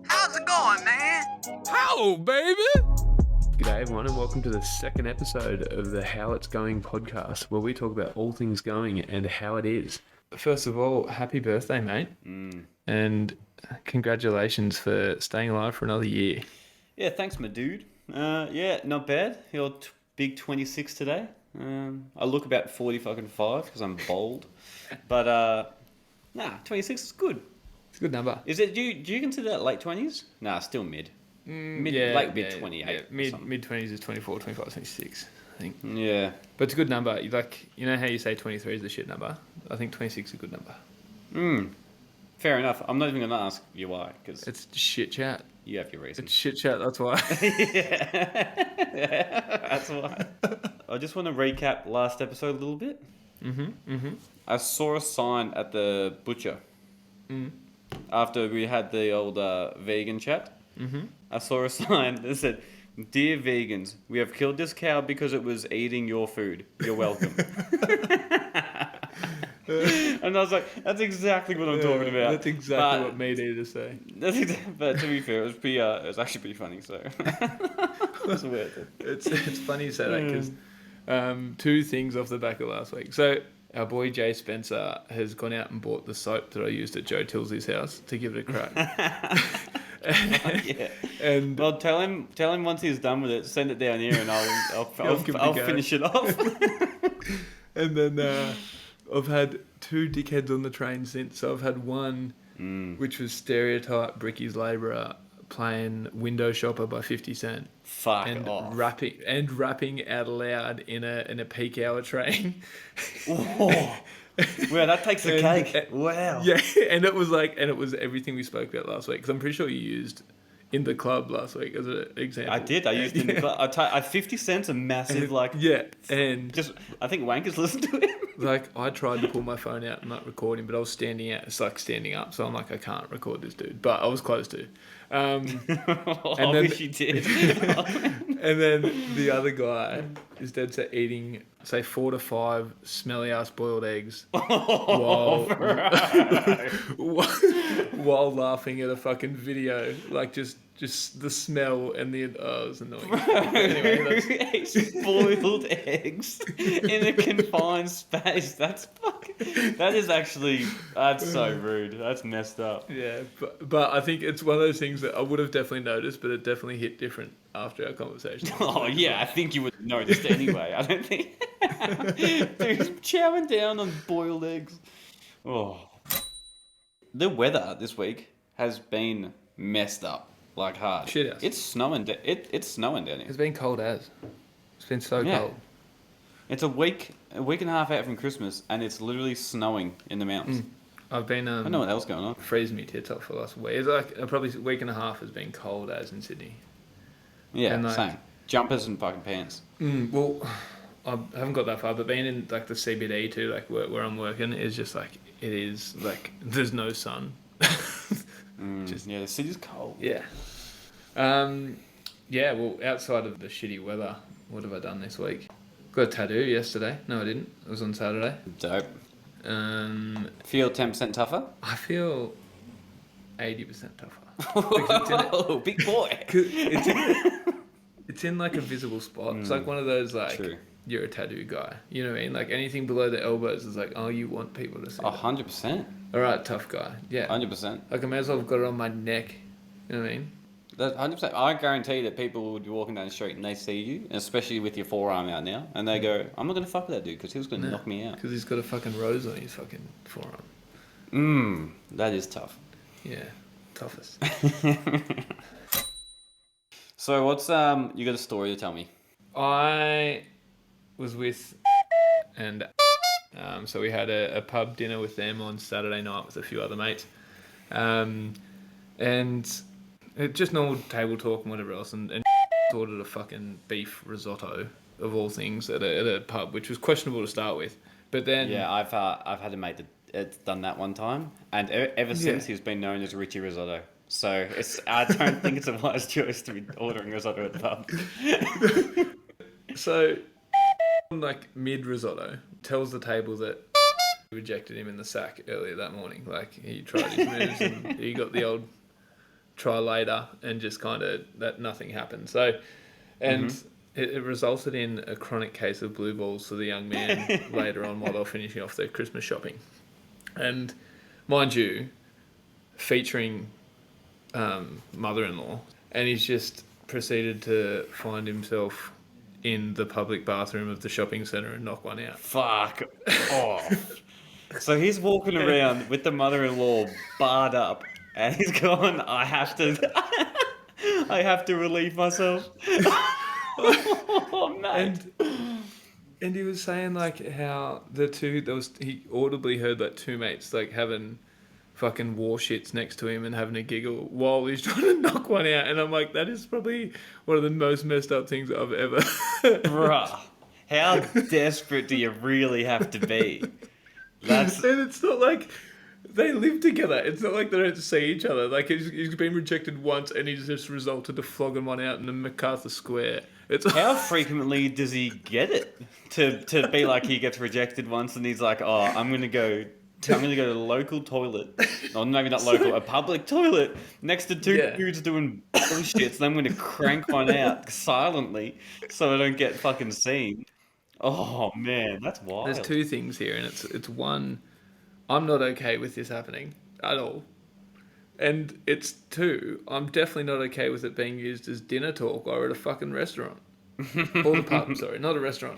How's it going, man? How, baby? G'day everyone and welcome to the second episode of the How It's Going podcast, where we talk about all things going and how it is. First of all, happy birthday, mate. And congratulations for staying alive for another year. Yeah, thanks, my dude. Yeah, not bad. You're big 26 today. I look about 40 fucking 5 because I'm bald. But, 26 is good. It's a good number. Is it? Do you consider that late 20s? Nah, still mid. Mid 28. Yeah, mid 20s is 24, 25, 26, I think. Yeah. But it's a good number. Like, you know how you say 23 is a shit number? I think 26 is a good number. Fair enough. I'm not even going to ask you why, because It's shit chat. you have your reasons. It's shit chat, that's why. Yeah, that's why. I just want to recap last episode a little bit. I saw a sign at the butcher. After we had the old vegan chat. I saw a sign that said, "Dear vegans, we have killed this cow because it was eating your food. You're welcome." And I was like, that's exactly what I'm talking about. That's exactly what me needed to say. But to be fair, it was actually pretty funny, so it was worth it. It's funny you say that because two things off the back of last week. So our boy Jay Spencer has gone out and bought the soap that I used at Joe Tilsley's house to give it a crack. Yeah. And Well, tell him once he's done with it, send it down here, and I'll finish it off. and then I've had two dickheads on the train since. So I've had one which was Stereotype Bricky's Labourer playing Window Shopper by 50 Cent. Fuck and off. rapping out loud in a peak hour train. Oh. Well, that takes the cake. Wow. Yeah, and it was everything we spoke about last week. Because I'm pretty sure you used in the club last week as an example. I did. I used it in the club. 50 Cent's a massive, and just, I think wankers listen to it. like I tried to pull my phone out and not record him, but I was standing out. It's like standing up, so I'm like, I can't record this dude. But I was close to. I wish you did. And then the other guy is dead set eating, say, 4 to 5 smelly ass boiled eggs while laughing at a fucking video, like just the smell and the it was annoying. Anyway, Boiled eggs in a confined space. That is actually, that's so rude. That's messed up. yeah, but I think it's one of those things that I would have definitely noticed, but it definitely hit different after our conversation. Oh yeah, I think you would have noticed anyway. I don't think. Dude, chowing down on boiled eggs. Oh. The weather this week has been messed up, like hard. Shit house. It's snowing. It's snowing down here. It's been cold as. It's been so cold. It's a week and a half out from Christmas, and it's literally snowing in the mountains. I've been I don't know what else going on. freezing me tits off for the last week. It's like probably a week and a half has been cold as in Sydney. Yeah, And, like- same. Jumpers and fucking pants. Well, I haven't got that far, but being in like the CBD too, like where I'm working, is just like it is like there's no sun. Yeah, the city's cold. Yeah. Yeah. Well, outside of the shitty weather, what have I done this week? Got a tattoo yesterday. No, I didn't. It was on Saturday. Dope. Um, Feel 10% tougher? I feel 80% tougher. Whoa, big boy. It's in like a visible spot. It's like one of those like True. you're a tattoo guy. You know what I mean? Like anything below the elbows is like, oh, you want people to see. 100%. All right, tough guy. Yeah. 100%. Like I may as well have got it on my neck. You know what I mean? That's 100%. I guarantee that people would be walking down the street and they see you, especially with your forearm out now, and they go, I'm not going to fuck with that dude because he was going to knock me out. Because he's got a fucking rose on his fucking forearm. That is tough. Yeah, toughest. So what's, you got a story to tell me? I was with, and so we had a pub dinner with them on Saturday night with a few other mates, and just normal table talk and whatever else, and ordered a fucking beef risotto of all things at a pub, which was questionable to start with, but then Yeah, I've had a mate that's done that one time, and ever since he's been known as Richie Risotto. So I don't think it's a wise choice to be ordering risotto at the pub. So like mid risotto, tells the table that he rejected him in the sack earlier that morning. Like he tried his moves and he got the old try later and just kind of that nothing happened. So, and it resulted in a chronic case of blue balls for the young man later on while they were finishing off their Christmas shopping. And mind you, featuring mother-in-law, and he's just proceeded to find himself in the public bathroom of the shopping centre and knock one out. Fuck off. So he's walking around with the mother-in-law barred up, and he's going, I have to relieve myself. Oh, mate. And he was saying like how he audibly heard like two mates like having fucking war shits next to him and having a giggle while he's trying to knock one out. And I'm like, that is probably one of the most messed up things I've ever. Bruh, how desperate do you really have to be? And it's not like they live together. It's not like they don't see each other. Like he's been rejected once and he's just resulted to flogging one out in the MacArthur Square. How frequently does he get it to be like he gets rejected once and he's like, oh, I'm gonna go to the local toilet, or maybe not local, a public toilet next to two dudes doing bullshit, so I'm gonna crank one out silently so I don't get fucking seen. Oh man, that's wild. There's two things here, and it's one, I'm not okay with this happening at all. And it's two, I'm definitely not okay with it being used as dinner talk or at a fucking restaurant. Or the pub, sorry, not a restaurant.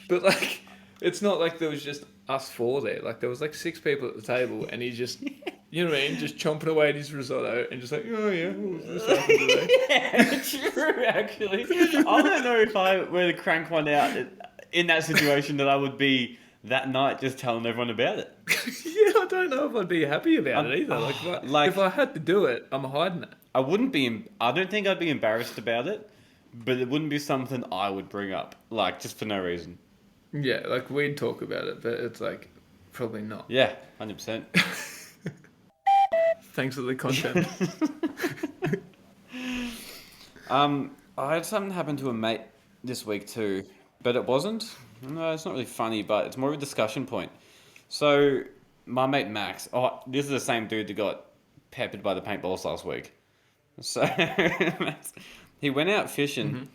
But like, it's not like there was just us four there. Like there was like six people at the table and he just, you know what I mean, just chomping away at his risotto and just like, oh yeah, what was this happened today? Yeah, true, actually. I don't know if I were to crank one out in that situation that I would be that night just telling everyone about it. Yeah, I don't know if I'd be happy about it either. Like, if I had to do it, I'm hiding it. I don't think I'd be embarrassed about it, but it wouldn't be something I would bring up, like, just for no reason. Yeah, like, we'd talk about it, but it's like, probably not. Yeah, 100%. Thanks for the content. I had something happen to a mate this week too, but it wasn't. No, it's not really funny, but it's more of a discussion point. So, my mate Max, this is the same dude that got peppered by the paintballs last week. So, he went out fishing,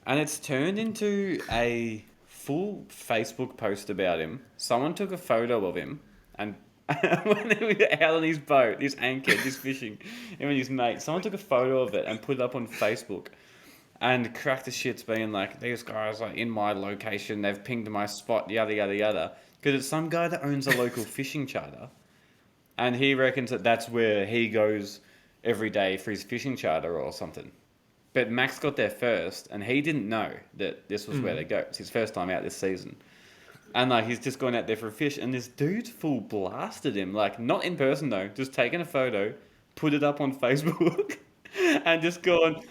and it's turned into a full Facebook post about him. Someone took a photo of him, and when he was out on his boat, this anchor, this fishing, him and his mate, someone took a photo of it and put it up on Facebook. And cracked the shits being like, these guys are in my location, they've pinged my spot, yada, yada, yada. Because it's some guy that owns a local fishing charter. And he reckons that that's where he goes every day for his fishing charter or something. But Max got there first, and he didn't know that this was where they go. It's his first time out this season. And like he's just gone out there for a fish, and this dude full blasted him. Like, not in person though, just taking a photo, put it up on Facebook, and just going,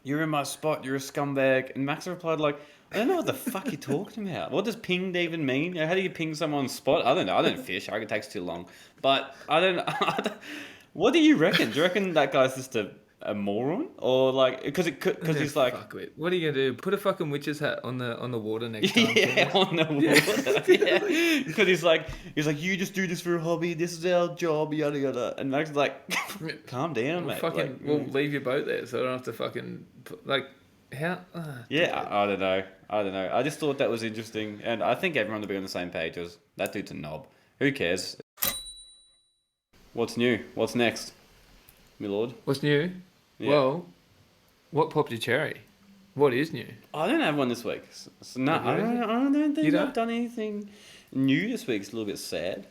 you're in my spot, you're a scumbag. And Max replied like, I don't know what the fuck you're talking about. What does pinged even mean? How do you ping someone's spot? I don't know. I don't fish. It takes too long. But I don't. What do you reckon? Do you reckon that guy's just a moron? Or like, because he's like, fuck it. What are you gonna do? Put a fucking witch's hat on the water next time. Yeah, on the water. Yeah. Because he's like, you just do this for a hobby. This is our job. Yada yada. And Max is like, calm down, mate. We'll leave your boat there, so I don't have to fucking like. How? Yeah, I don't know. I just thought that was interesting, and I think everyone would be on the same page as that dude's a knob. Who cares? What's new? What's next, my lord? What's new? Yeah. Well, what popped your cherry? What is new? I don't have one this week. So no, I don't think I've done anything new this week. It's a little bit sad.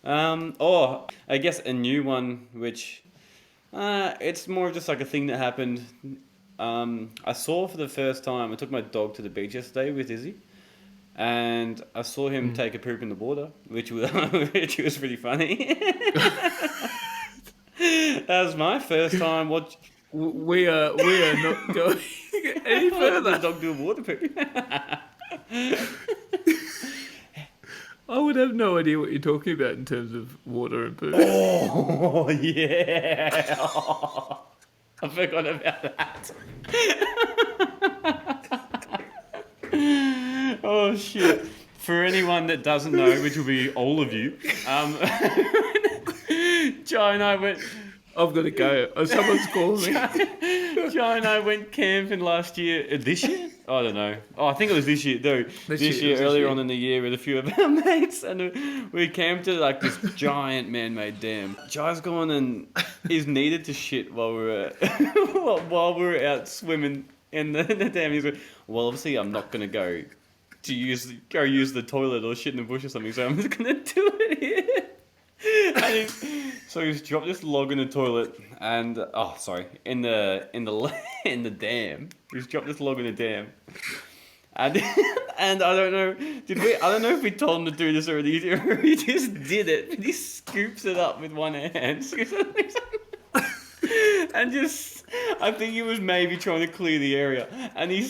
I guess a new one, which it's more just like a thing that happened. I saw for the first time, I took my dog to the beach yesterday with Izzy, and I saw him take a poop in the water, which was pretty funny. That was my first time watching. We are not going any further. The dog do a water poop. I would have no idea what you're talking about in terms of water and poop. Oh yeah. I forgot about that. Oh Oh shit! For anyone that doesn't know, which will be all of you, Joe and I went. I've got to go. Oh, someone's calling me. Joe and I went camping last year. This year? I don't know. Oh, I think it was this year, though. This year, earlier on in the year, with a few of our mates, and we camped at like this giant man-made dam. Joe's gone and he's needed to shit while we were while we were out swimming in the dam. He's like, well, obviously, I'm not gonna go use the toilet or shit in the bush or something, so I'm just gonna do it here. And so he's dropped this log in the toilet, and in the dam. He's dropped this log in the dam, and and I don't know, I don't know if we told him to do this already, or he just did it. But he scoops it up with one hand, and just, I think he was maybe trying to clear the area, and he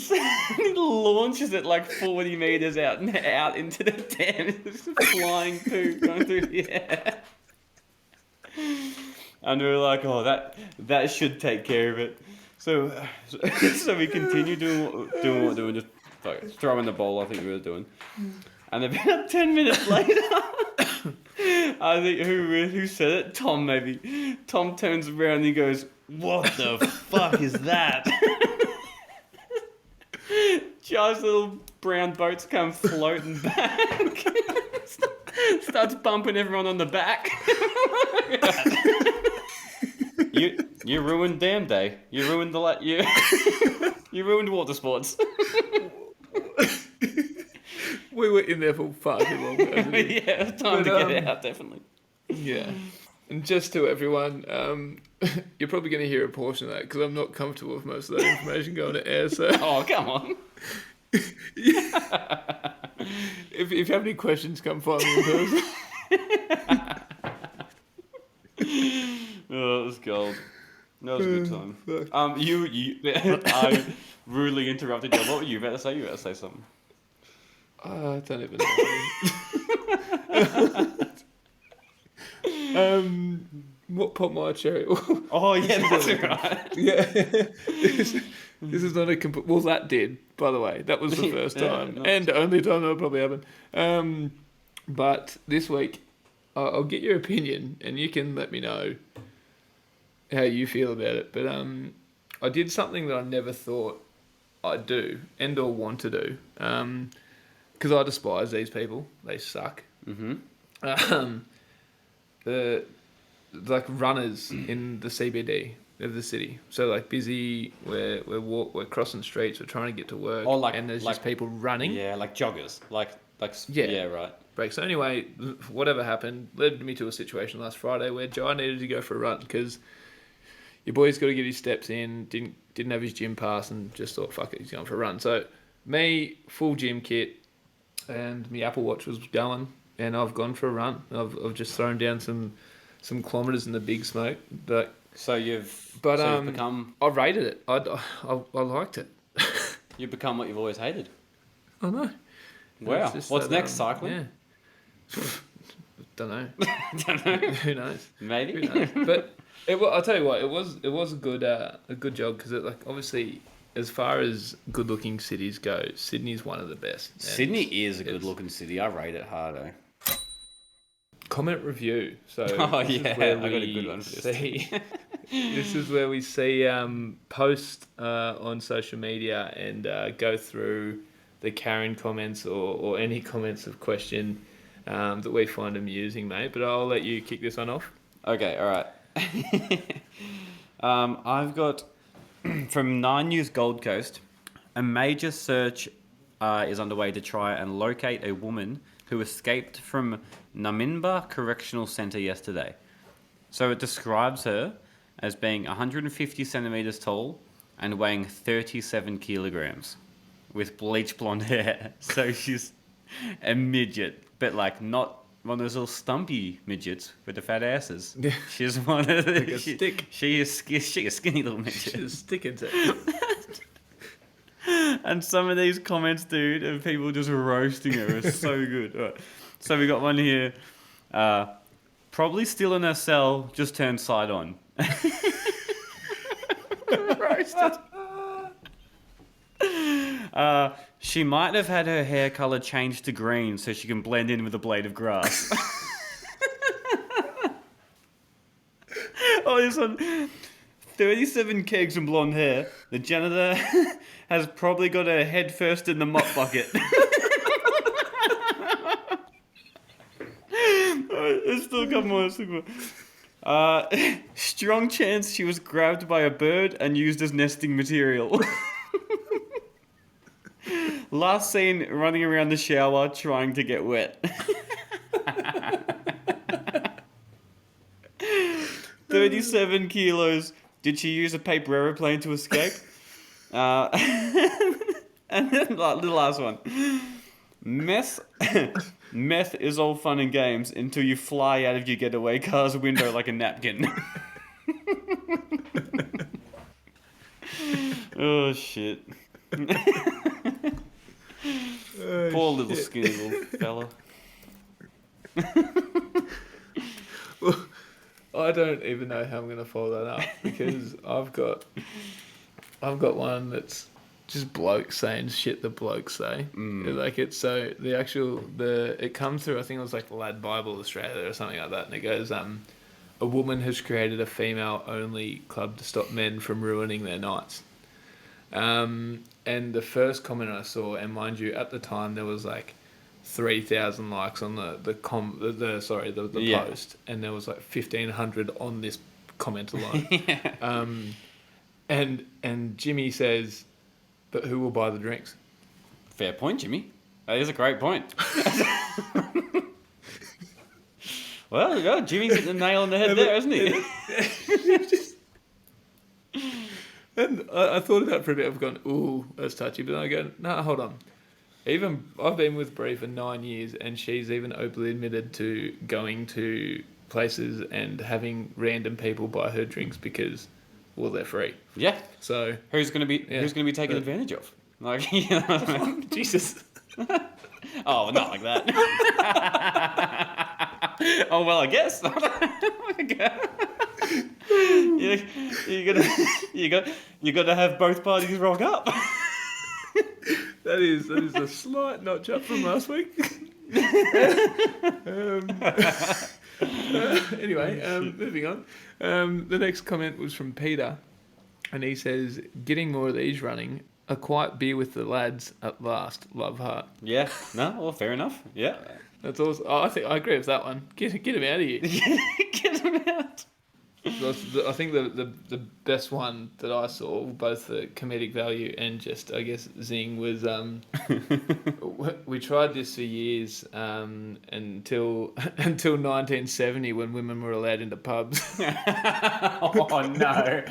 launches it like 40 meters out into the dam. It's just flying poo going through the air. And we were like, oh, that should take care of it. So we continued doing what we were doing, just like throwing the ball, I think we were doing. And about 10 minutes later, I think who said it? Tom, maybe. Tom turns around and he goes, what the fuck is that? Joe's little brown boats come floating back. Starts bumping everyone on the back. You ruined Dam Day. You ruined you ruined water sports. We were in there for far too long. Yeah, it's time to get out, definitely. Yeah. And just to everyone, you're probably going to hear a portion of that because I'm not comfortable with most of that information going to air. So. Oh, come on. If you have any questions, come find me in person. Oh, it was gold. That was a good time. I rudely interrupted you. What were you about to say? You were about to say something. I don't even know. What popped my cherry? Oh, yeah, that's right. Yeah. This is not a complete... Well, that did, by the way. That was the first time. Nice. And only time that'll probably happen. But this week, I'll get your opinion, and you can let me know how you feel about it. But I did something that I never thought I'd do and or want to do. Because I despise these people. They suck. Mm-hmm. The like runners in the CBD of the city. So like busy, we're crossing streets, we're trying to get to work, and there's just people running. Yeah, like joggers. Yeah, right. Break. So anyway, whatever happened led me to a situation last Friday where Jai needed to go for a run because your boy's got to get his steps in, didn't have his gym pass, and just thought, fuck it, he's going for a run. So me, full gym kit, and my Apple Watch was going, and I've gone for a run. I've just thrown down some kilometres in the big smoke, but you've become... I rated it. I liked it. You've become what you've always hated. I know. Wow. What's next, cycling? Yeah. Don't know. Don't know. Who knows? Maybe. Who knows? But I'll tell you what, it was a good job because it, like, obviously, as far as good looking cities go, Sydney's one of the best. Sydney is a good looking city. I rate it harder. Comment review. So oh yeah, I got a good one for this. This is where we see post on social media and go through the Karen comments or any comments of question that we find amusing, mate. But I'll let you kick this one off. Okay, all right. I've got from 9 News Gold Coast, a major search is underway to try and locate a woman who escaped from Naminba Correctional Centre yesterday. So it describes her as being 150 centimetres tall and weighing 37 kilograms with bleach blonde hair. So she's a midget, but like not one of those little stumpy midgets with the fat asses. Yeah. She's one of the... Like a stick. She is a skinny little midget. She's a stick into it. And some of these comments, dude, of people just roasting her are so good. Right. So we got one here. Probably still in her cell, just turned side on. Roasted. She might have had her hair colour changed to green so she can blend in with a blade of grass. Oh, this one. 37 kegs and blonde hair. The janitor has probably got her head first in the mop bucket. There's still a couple more. Strong chance she was grabbed by a bird and used as nesting material. Last seen running around the shower trying to get wet. 37 kilos. Did she use a paper aeroplane to escape? And then the last one. Meth is all fun and games until you fly out of your getaway car's window like a napkin. Oh, shit. Poor little skinny little fella. Well, I don't even know how I'm going to follow that up because I've got one that's just blokes saying shit that blokes say. Like it's so it comes through. I think it was like Lad Bible Australia or something like that, and it goes, a woman has created a female-only club to stop men from ruining their nights. And the first comment I saw, and mind you, at the time there was like 3,000 likes on the post, and there was like 1,500 on this comment alone. Yeah. And Jimmy says, "But who will buy the drinks?" Fair point, Jimmy. That is a great point. Well, yeah, Jimmy's hit the nail on the head there, hasn't he? And I thought about it for a bit. I've gone, ooh, that's touchy. But then I go, no, hold on. Even I've been with Bree for 9 years, and she's even openly admitted to going to places and having random people buy her drinks because, well, they're free. Yeah. So who's going to be taken advantage of? Like, you know what I mean? Jesus. Oh, not like that. Oh well, I guess. You got to have both parties rock up. That is a slight notch up from last week. Anyway, moving on. The next comment was from Peter, and he says, "Getting more of these running. A quiet beer with the lads at last. Love heart." Yeah. No. Well, fair enough. Yeah. That's awesome. Oh, I think I agree with that one. Get him out of here. Get him out. I think the best one that I saw, both the comedic value and just, I guess, zing, was we tried this for years until 1970 when women were allowed into pubs. Oh no.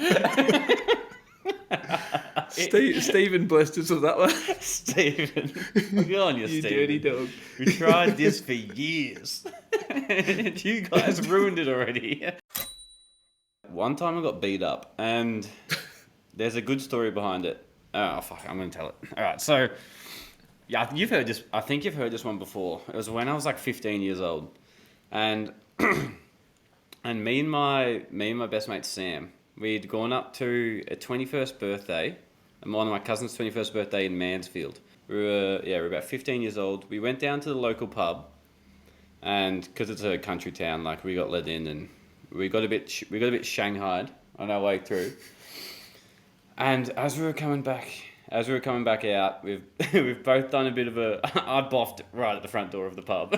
Stephen blessed us with that one. Stephen. Good on you, Stephen. Dirty dog. We tried this for years. You guys ruined it already. One time I got beat up, and there's a good story behind it. Oh, fuck, I'm going to tell it. All right, so, yeah, you've heard this. I think you've heard this one before. It was when I was like 15 years old. And and me and my best mate, Sam, we'd gone up to a 21st birthday, and one of my cousin's 21st birthday in Mansfield. We were about 15 years old. We went down to the local pub, and because it's a country town, like, we got let in, and we got a bit shanghaied on our way through. And as we were coming back out, we've both done a bit of a. I boffed right at the front door of the pub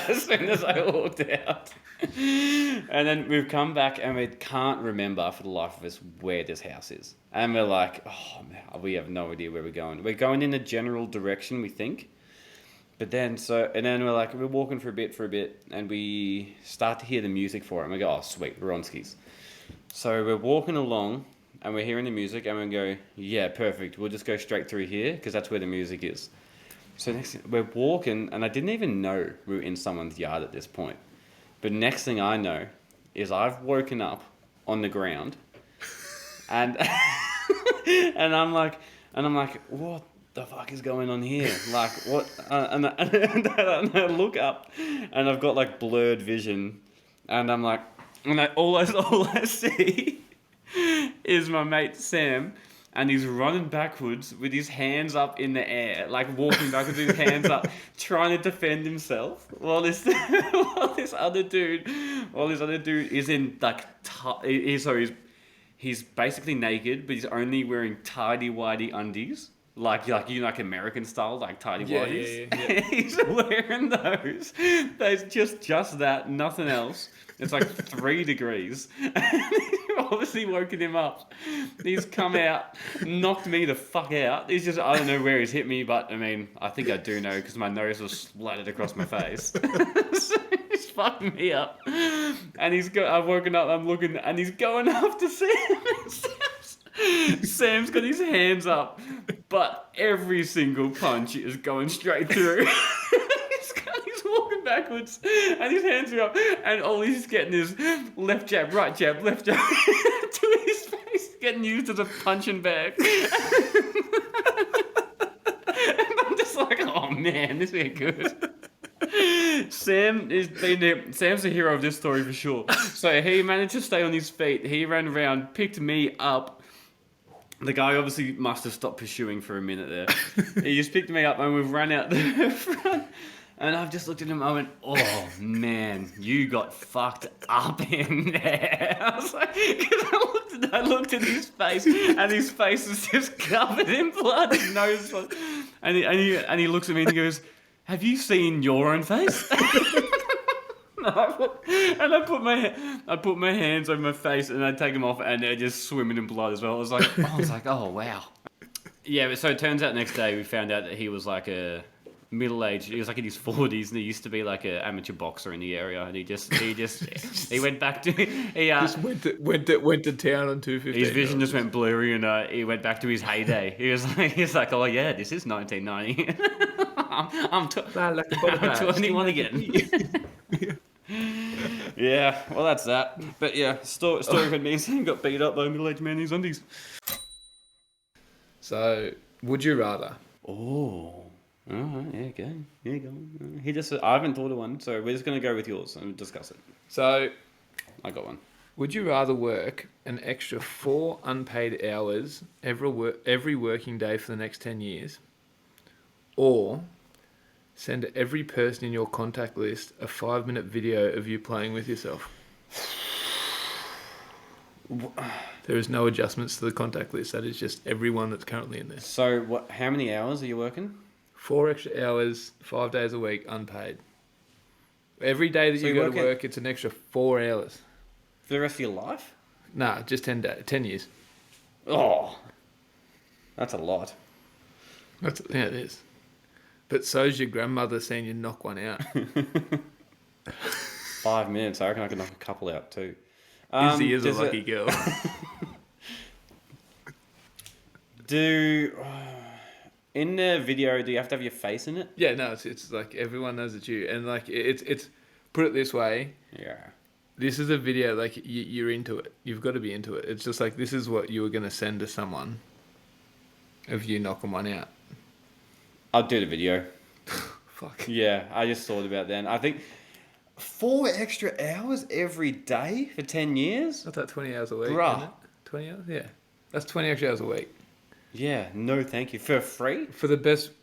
as soon as I walked out. And then we've come back and we can't remember for the life of us where this house is. And we're like, oh man, we have no idea where we're going. We're going in a general direction, we think. But then we're walking for a bit, and we start to hear the music for it. And we go, oh sweet, we're on skis. So we're walking along, and we're hearing the music, and we go, yeah, perfect. We'll just go straight through here because that's where the music is. So next thing, we're walking, and I didn't even know we were in someone's yard at this point. But next thing I know is I've woken up on the ground, and and I'm like, what the fuck is going on here? Like, what? And I look up, and I've got like blurred vision, and I'm like, all I see is my mate Sam and he's running backwards with his hands up in the air, like walking backwards with his hands up, trying to defend himself. While this other dude is in like he's basically naked, but he's only wearing tidy-whitey undies. Like American style, like tidy whities. Yeah. He's wearing those. There's just that, nothing else. It's like 3 degrees. And he's obviously woken him up. He's come out, knocked me the fuck out. He's just, I don't know where he's hit me, but I mean, I think I do know because my nose was splattered across my face. So he's fucking me up. And I've woken up, I'm looking, and he's going after Sam. Sam's got his hands up, but every single punch is going straight through. He's walking backwards, and his hands are up, and all he's getting is left jab, left jab to his face, getting used as a punching bag. And I'm just like, oh man, this ain't good. Sam's the hero of this story for sure. So he managed to stay on his feet. He ran around, picked me up. The guy obviously must have stopped pursuing for a minute there. He just picked me up and we ran out the front. And I've just looked at him and I went, oh man, you got fucked up in there. I was like, because I looked at his face and his face was just covered in blood. His nose was, and he looks at me and he goes, have you seen your own face? I put my hands over my face and I take them off and they're just swimming in blood as well. I was like, oh wow. Yeah, but so it turns out next day we found out that he was like a middle-aged. He was like in his 40s and he used to be like an amateur boxer in the area. And he went back to just went to town on 250. His vision just went blurry and he went back to his heyday. He was like, oh yeah, this is 1990. I'm 21 again. Yeah, well that's that. But yeah, story of me and Sam got beat up by a middle-aged man in his undies. So, would you rather? Oh, alright, yeah, go. I haven't thought of one, so we're just gonna go with yours and discuss it. So, I got one. Would you rather work an extra 4 unpaid hours every working day for the next 10 years, or send every person in your contact list a 5-minute video of you playing with yourself? There is no adjustments to the contact list. That is just everyone that's currently in there. So, how many hours are you working? 4 extra hours, 5 days a week, unpaid. Every day that you go to work, it's an extra 4 hours. For the rest of your life? Nah, just 10 years. Oh, that's a lot. Yeah, it is. But so's your grandmother seeing you knock one out. 5 minutes. I reckon I could knock a couple out too. Izzy is a lucky girl. In the video, do you have to have your face in it? Yeah, no, it's like everyone knows it's you. And like it's put it this way. Yeah. This is a video, like you're into it. You've got to be into it. It's just like this is what you were going to send to someone of you knocking one out. I'll do the video. Fuck. Yeah, I just thought about that. I think 4 extra hours every day for 10 years? That's like 20 hours a week, Bruh. isn't it? 20 hours? Yeah. That's 20 extra hours a week. Yeah, no thank you. For free? For the best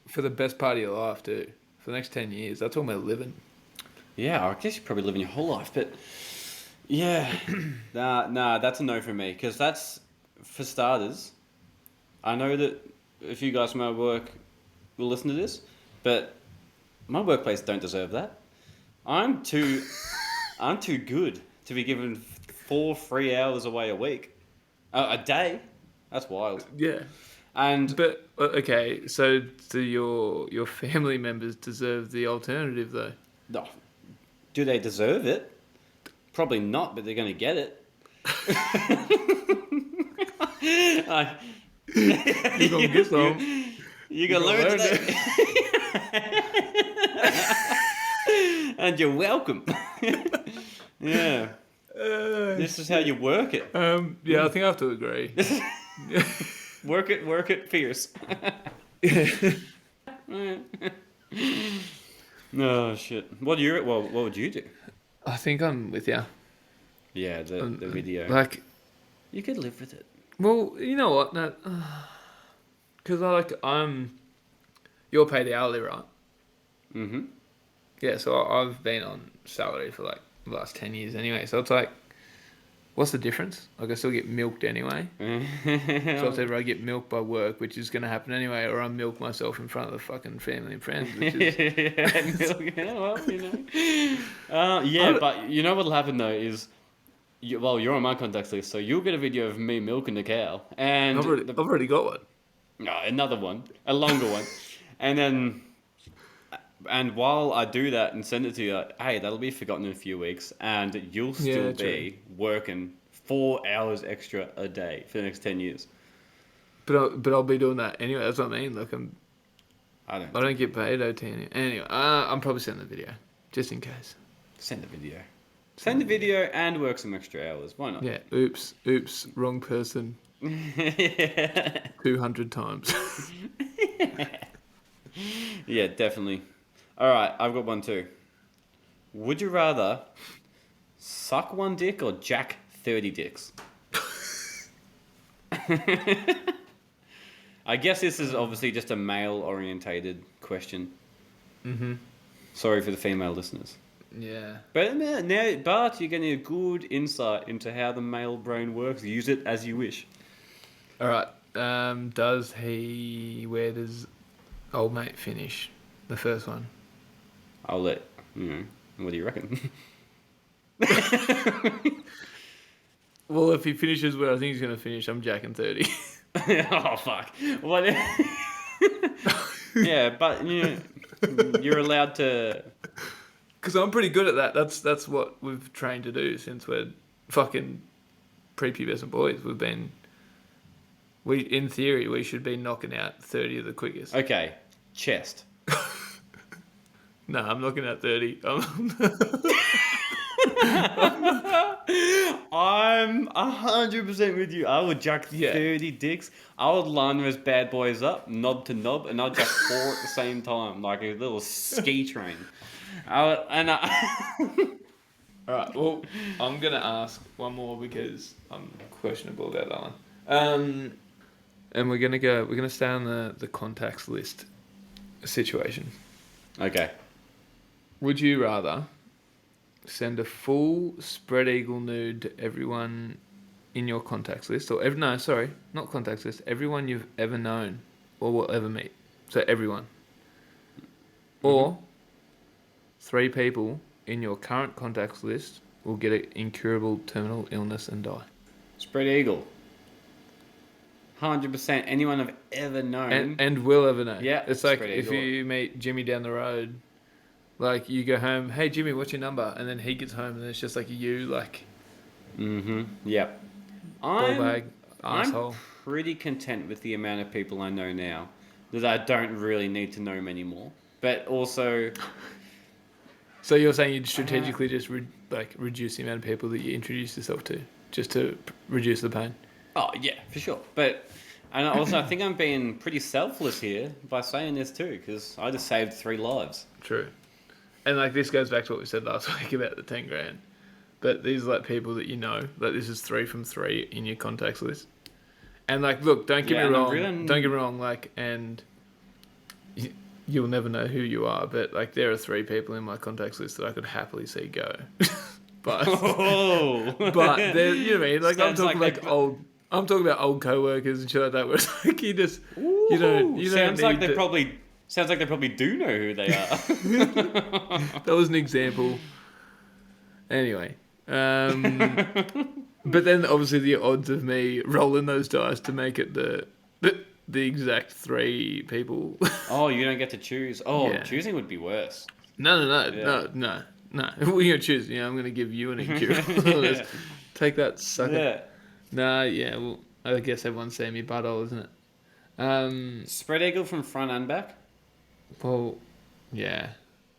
part of your life, too. For the next 10 years. That's all we're living. Yeah, I guess you're probably living your whole life, but yeah. Nah, that's a no for me. Because that's, for starters, I know that if you guys from my work will listen to this, but my workplace don't deserve that. I'm too good to be given 4 free hours away a week, a day. That's wild. Yeah, but okay. So do your family members deserve the alternative though? No. Do they deserve it? Probably not, but they're going to get it. You're gonna get some. You're gonna learn today. And you're welcome. Yeah. This is how you work it. Yeah, I think I have to agree. Work it fierce. No shit. What would you do? I think I'm with you. Yeah, the video. Like, you could live with it. Well, you know what? No, because you're paid hourly, right? Mm-hmm. Yeah. So I've been on salary for like the last 10 years anyway. So it's like, what's the difference? Like I still get milked anyway. So it's either I get milked by work, which is going to happen anyway, or I milk myself in front of the fucking family and friends, which is But you know what'll happen though is, you're on my contacts list, so you'll get a video of me milking the cow, and I've already got one. no, another one, a longer one, and then. And while I do that and send it to you, like, hey, that'll be forgotten in a few weeks, and you'll still be working 4 hours extra a day for the next 10 years. But I'll be doing that anyway. That's what I mean. Like I don't get paid OT anyway. I'm probably sending the video just in case. Send the video. Send the video and work some extra hours. Why not? Yeah. Oops. Wrong person. 200 times. Yeah, definitely. All right, I've got one too. Would you rather suck one dick or jack 30 dicks? I guess this is obviously just a male-orientated question. Mm-hmm. Sorry for the female listeners. Yeah. But now, Bart, you're getting a good insight into how the male brain works. Use it as you wish. All right. Where does old mate finish the first one? I'll let, what do you reckon? Well, if he finishes where I think he's going to finish, I'm jacking 30. Oh, fuck. What? Yeah, but you're allowed to... Because I'm pretty good at that. That's what we've trained to do since we're fucking prepubescent boys. In theory, we should be knocking out 30 of the quickest. Okay, chest. No, I'm knocking out 30. I'm 100% with you. I would jack 30 dicks. I would line those bad boys up, knob to knob, and I'd jack 4 at the same time, like a little ski train. All right, well, I'm going to ask one more because I'm questionable about that one. And we're going to stay on the contacts list situation. Okay. Would you rather send a full spread eagle nude to everyone in your contacts list, not contacts list, everyone you've ever known or will ever meet, so everyone, or 3 people in your current contacts list will get an incurable terminal illness and die? Spread eagle. 100%. Anyone I've ever known. And will ever know. Yeah. It's like if you meet Jimmy down the road, like you go home, hey Jimmy, what's your number? And then he gets home and it's just like you, like... Mm-hmm. Yep. Ball bag, asshole. I'm pretty content with the amount of people I know now that I don't really need to know anymore. But also... So you're saying you'd strategically just reduce the amount of people that you introduce yourself to, just to reduce the pain? Oh, yeah, for sure. But... And also, I think I'm being pretty selfless here by saying this too, because I just saved 3 lives. True. And like this goes back to what we said last week about the 10 grand. But these are like people that you know, like this is 3 from 3 in your contacts list. And like, look, don't get me wrong, like, and you'll never know who you are, but like there are 3 people in my contacts list that I could happily see go. But they're, you know what I mean? Like I'm talking about old co-workers and shit like that, where it's like you just you don't sounds like they to... probably do know who they are. That was an example. Anyway, but then obviously the odds of me rolling those dice to make it the exact 3 people. Oh, you don't get to choose. Oh, yeah. Choosing would be worse. No. We're gonna choose. I'm gonna give you an incurable. Take that, sucker. Yeah. Nah, yeah. Well, I guess everyone's saying me butthole, isn't it? Spread eagle from front and back. Well, yeah.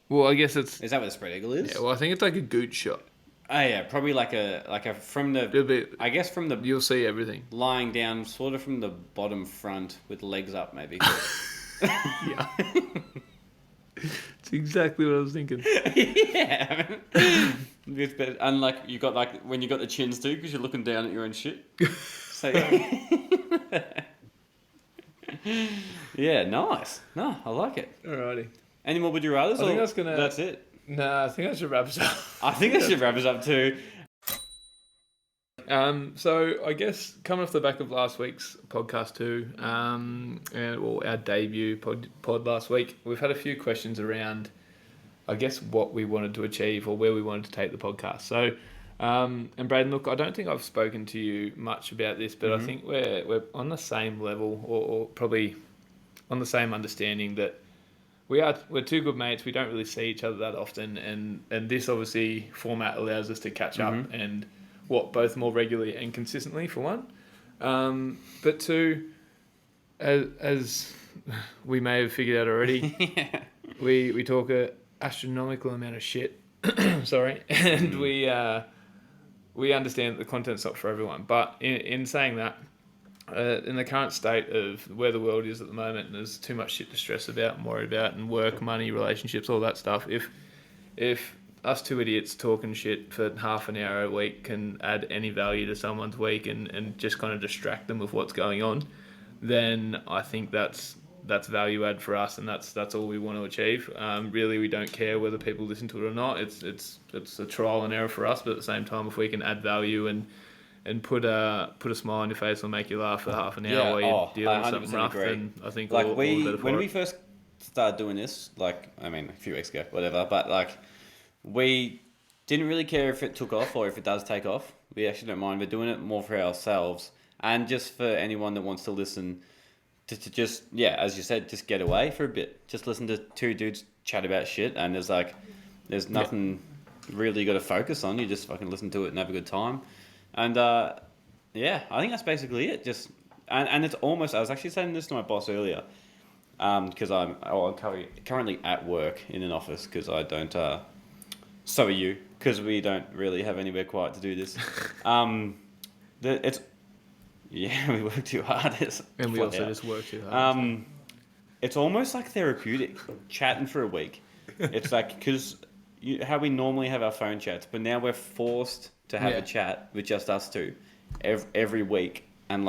Well, I guess it's... Is that what a spread eagle is? Yeah, well, I think it's like a gooch shot. Oh, yeah, probably like a from the... I guess from the... You'll see everything. Lying down, sort of from the bottom front with legs up, maybe. Yeah. It's exactly what I was thinking. Yeah. And like, you got like, when you got the chins too, because you're looking down at your own shit. So yeah, nice. No, I like it. Alrighty. Any more would you rather? I think That's it. Nah, I think I should wrap us up. I think that should wrap us up too. So I guess coming off the back of last week's podcast too, our debut pod last week, we've had a few questions around, I guess, what we wanted to achieve or where we wanted to take the podcast. So, and Braden, look, I don't think I've spoken to you much about this, but I think we're on the same level or probably on the same understanding that we're two good mates. We don't really see each other that often, and this obviously format allows us to catch up and both more regularly and consistently for one, but two, as we may have figured out already, we talk a astronomical amount of shit. Sorry, and we understand that the content's not for everyone. But in saying that, in the current state of where the world is at the moment, and there's too much shit to stress about and worry about, and work, money, relationships, all that stuff. If us two idiots talking shit for half an hour a week can add any value to someone's week and just kind of distract them with what's going on, then I think that's value add for us, and that's all we want to achieve. Really, we don't care whether people listen to it or not. It's a trial and error for us, but at the same time, if we can add value and put a smile on your face or make you laugh for half an hour while you're dealing with something rough, then I think all the better for when it. we first started doing this, a few weeks ago, whatever, but we didn't really care if it took off or if it does take off. We actually don't mind. We're doing it more for ourselves and just for anyone that wants to listen to just, as you said, just get away for a bit. Just listen to two dudes chat about shit, and there's nothing really you got to focus on. You just fucking listen to it and have a good time. And I think that's basically it. Just and it's almost, I was actually saying this to my boss earlier, because I'm currently at work in an office because I don't. So are you, because we don't really have anywhere quiet to do this. We work too hard. And we also just work too hard. It's almost like therapeutic, chatting for a week. It's like, because how we normally have our phone chats, but now we're forced to have a chat with just us two every week. And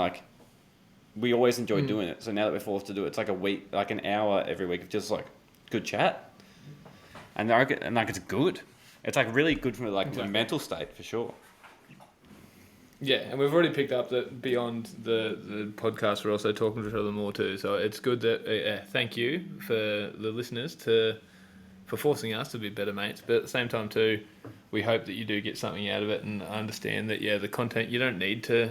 we always enjoy doing it. So now that we're forced to do it, it's like a week, like an hour every week of just good chat. And it's good. It's really good for the mental state for sure. Yeah, and we've already picked up that beyond the podcast, we're also talking to each other more too. So it's good that thank you for the listeners for forcing us to be better mates. But at the same time too, we hope that you do get something out of it and understand that the content, you don't need to.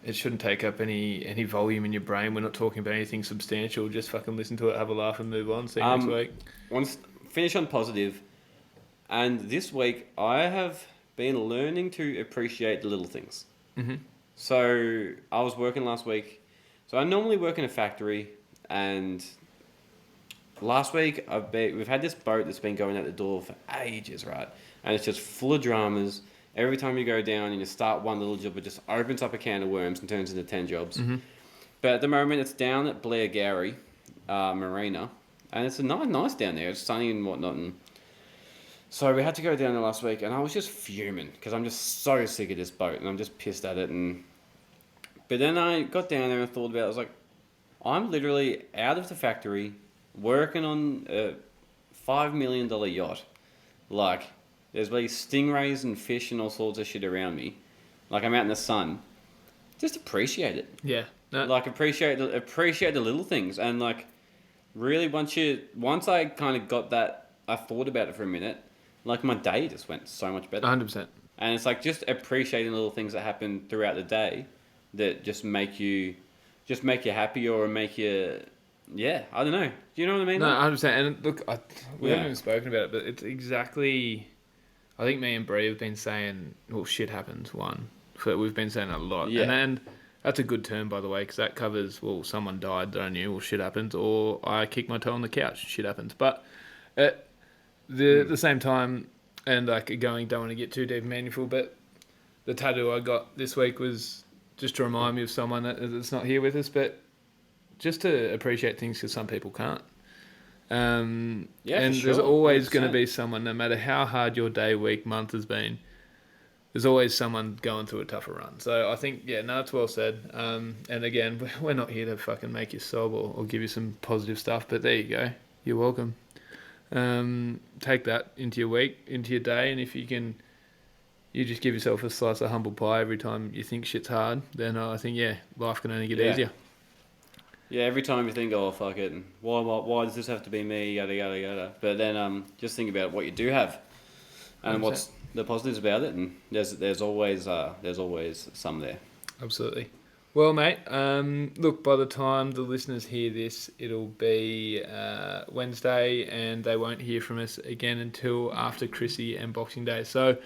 It shouldn't take up any volume in your brain. We're not talking about anything substantial. Just fucking listen to it, have a laugh, and move on. See you next week. Finish on positive. And this week, I have been learning to appreciate the little things. Mm-hmm. So I was working last week. So I normally work in a factory, and last week we've had this boat that's been going out the door for ages, right? And it's just full of dramas. Every time you go down and you start one little job, it just opens up a can of worms and turns into 10 jobs. Mm-hmm. But at the moment, it's down at Blair Gowrie Marina, and it's nice down there. It's sunny and whatnot. And so we had to go down there last week, and I was just fuming because I'm just so sick of this boat, and I'm just pissed at it. But then I got down there and thought about it. I was like, I'm literally out of the factory working on a $5 million yacht. There's stingrays and fish and all sorts of shit around me. I'm out in the sun. Just appreciate it. Yeah. No. Appreciate the little things. And really once I kind of got that, I thought about it for a minute. My day just went so much better. 100%. And it's just appreciating little things that happen throughout the day that just make you happy or make you, I don't know. Do you know what I mean? No, 100%. And look, we haven't even spoken about it, but it's exactly, I think me and Bree have been saying, well, shit happens, we've been saying that a lot. Yeah. And that's a good term, by the way, because that covers, well, someone died that I knew, well, shit happens, or I kicked my toe on the couch, shit happens. But at the same time, and don't want to get too deep and meaningful, but the tattoo I got this week was just to remind me of someone that's not here with us, but just to appreciate things because some people can't. And sure, there's always 100%. going to be someone, no matter how hard your day, week, month has been, there's always someone going through a tougher run. So I think, yeah, no, it's well said. And again, we're not here to fucking make you sob or give you some positive stuff, but there you go. You're welcome. Take that into your week, into your day, and if you can, you just give yourself a slice of humble pie every time you think shit's hard, then I think, yeah, life can only get easier. Yeah, every time you think, oh, fuck it, why does this have to be me, yada, yada, yada. But then just think about what you do have and 100%. What's the positives about it, and there's always some there. Absolutely. Well, mate, look, by the time the listeners hear this, it'll be Wednesday, and they won't hear from us again until after Chrissy and Boxing Day. So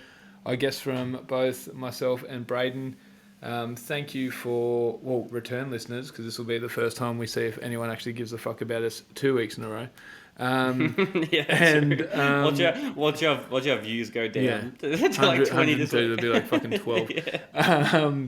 I guess from both myself and Braden, thank you for, return listeners, because this will be the first time we see if anyone actually gives a fuck about us 2 weeks in a row. Yeah, and watch your views go down to like 20 this week. There'll be like fucking 12. Yeah.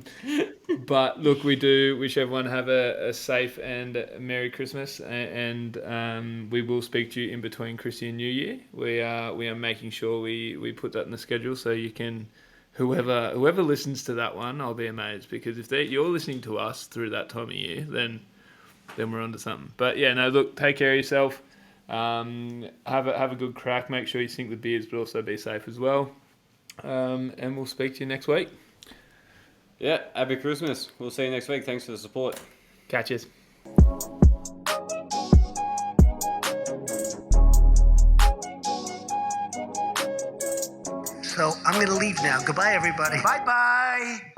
But look, we wish everyone have a safe and Merry Christmas, and we will speak to you in between Chrissy and New Year. We are making sure we put that in the schedule so you can, whoever listens to that one, I'll be amazed, because if you're listening to us through that time of year, then we're onto something. But yeah, no, look, take care of yourself. Have a good crack. Make sure you sink the beers, but also be safe as well. And we'll speak to you next week. Yeah, happy Christmas. We'll see you next week. Thanks for the support. Catches. So I'm going to leave now. Goodbye, everybody. Bye-bye.